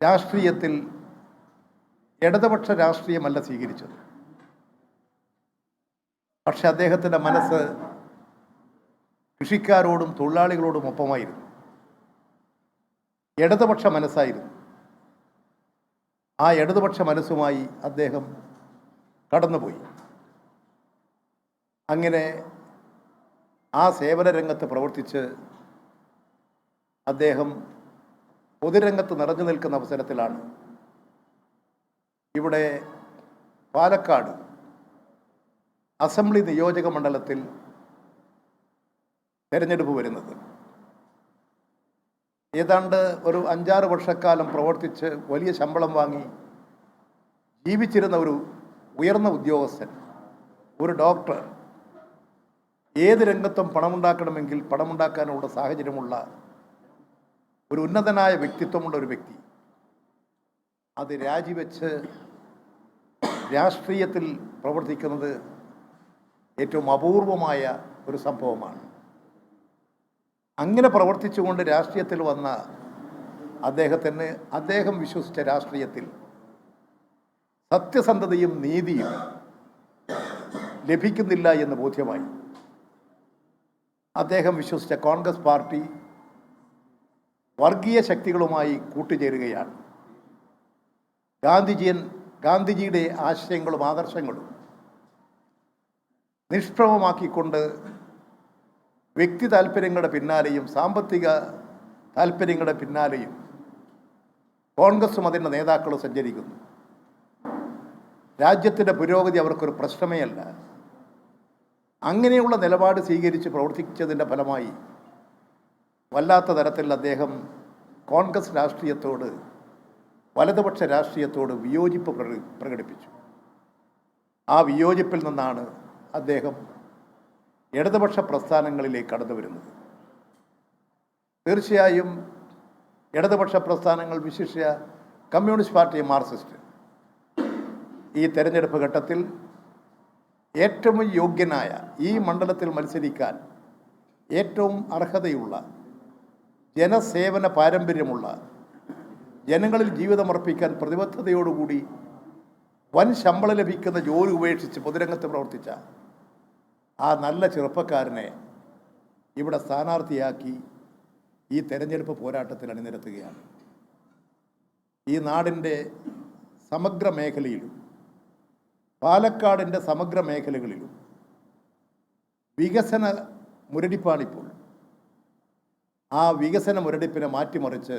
രാഷ്ട്രീയത്തിൽ ഇടതുപക്ഷ രാഷ്ട്രീയമല്ല സ്വീകരിച്ചത്. പക്ഷെ അദ്ദേഹത്തിൻ്റെ മനസ്സ് കൃഷിക്കാരോടും തൊഴിലാളികളോടും ഒപ്പമായിരുന്നു. ഇടതുപക്ഷ മനസ്സായിരുന്നു. ആ ഇടതുപക്ഷ മനസ്സുമായി അദ്ദേഹം കടന്നുപോയി. അങ്ങനെ ആ സേവന രംഗത്ത് പ്രവർത്തിച്ച് അദ്ദേഹം പൊതുരംഗത്ത് നിറഞ്ഞു നിൽക്കുന്ന അവസരത്തിലാണ് ഇവിടെ പാലക്കാട് അസംബ്ലി നിയോജക മണ്ഡലത്തിൽ തെരഞ്ഞെടുപ്പ് വരുന്നത്. ഏതാണ്ട് ഒരു 5-6 വർഷക്കാലം പ്രവർത്തിച്ച് വലിയ ശമ്പളം വാങ്ങി ജീവിച്ചിരുന്ന ഒരു ഉയർന്ന ഉദ്യോഗസ്ഥൻ, ഒരു ഡോക്ടർ, ഏത് രംഗത്തും പണമുണ്ടാക്കണമെങ്കിൽ പണമുണ്ടാക്കാനുള്ള സാഹചര്യമുള്ള ഒരു ഉന്നതനായ വ്യക്തിത്വമുള്ള ഒരു വ്യക്തി അത് രാജിവെച്ച് രാഷ്ട്രീയത്തിൽ പ്രവർത്തിക്കുന്നത് ഏറ്റവും അപൂർവമായ ഒരു സംഭവമാണ്. അങ്ങനെ പ്രവർത്തിച്ചുകൊണ്ട് രാഷ്ട്രീയത്തിൽ വന്ന അദ്ദേഹം വിശ്വസിച്ച രാഷ്ട്രീയത്തിൽ സത്യസന്ധതയും നീതിയും ലഭിക്കുന്നില്ല എന്ന് ബോധ്യമായി. അദ്ദേഹം വിശ്വസിച്ച കോൺഗ്രസ് പാർട്ടി വർഗീയ ശക്തികളുമായി കൂട്ടുചേരുകയാണ്. ഗാന്ധിജിയുടെ ആശയങ്ങളും ആദർശങ്ങളും നിഷ്പ്രഭമാക്കിക്കൊണ്ട് വ്യക്തി താല്പര്യങ്ങളുടെ പിന്നാലെയും സാമ്പത്തിക താല്പര്യങ്ങളുടെ പിന്നാലെയും കോൺഗ്രസും അതിൻ്റെ നേതാക്കളും സഞ്ചരിക്കുന്നു. രാജ്യത്തിൻ്റെ പുരോഗതി അവർക്കൊരു പ്രശ്നമേ അല്ല. അങ്ങനെയുള്ള നിലപാട് സ്വീകരിച്ച് പ്രവർത്തിച്ചതിൻ്റെ ഫലമായി വല്ലാത്ത തരത്തിൽ അദ്ദേഹം കോൺഗ്രസ് രാഷ്ട്രീയത്തോട്, വലതുപക്ഷ രാഷ്ട്രീയത്തോട് വിയോജിപ്പ് പ്രകടിപ്പിച്ചു. ആ വിയോജിപ്പിൽ നിന്നാണ് അദ്ദേഹം ഇടതുപക്ഷ പ്രസ്ഥാനങ്ങളിലേക്ക് കടന്നു വരുന്നത്. തീർച്ചയായും ഇടതുപക്ഷ പ്രസ്ഥാനങ്ങൾ, വിശിഷ്യ കമ്മ്യൂണിസ്റ്റ് പാർട്ടി, മാർക്സിസ്റ്റ്, ഈ തെരഞ്ഞെടുപ്പ് ഘട്ടത്തിൽ ഏറ്റവും യോഗ്യനായ, ഈ മണ്ഡലത്തിൽ മത്സരിക്കാൻ ഏറ്റവും അർഹതയുള്ള, ജനസേവന പാരമ്പര്യമുള്ള, ജനങ്ങളിൽ ജീവിതമർപ്പിക്കാൻ പ്രതിബദ്ധതയോടുകൂടി വൻ ശമ്പളം ലഭിക്കുന്ന ജോലി ഉപേക്ഷിച്ച് പൊതുരംഗത്ത് പ്രവർത്തിച്ച ആ നല്ല ചെറുപ്പക്കാരനെ ഇവിടെ സ്ഥാനാർത്ഥിയാക്കി ഈ തെരഞ്ഞെടുപ്പ് പോരാട്ടത്തിൽ അണിനിരത്തുകയാണ്. ഈ നാടിൻ്റെ സമഗ്ര മേഖലയിലും പാലക്കാടിൻ്റെ സമഗ്ര മേഖലകളിലും വികസന മുരടിപ്പാണിപ്പോൾ. ആ വികസന മുരടിപ്പിനെ മാറ്റിമറിച്ച്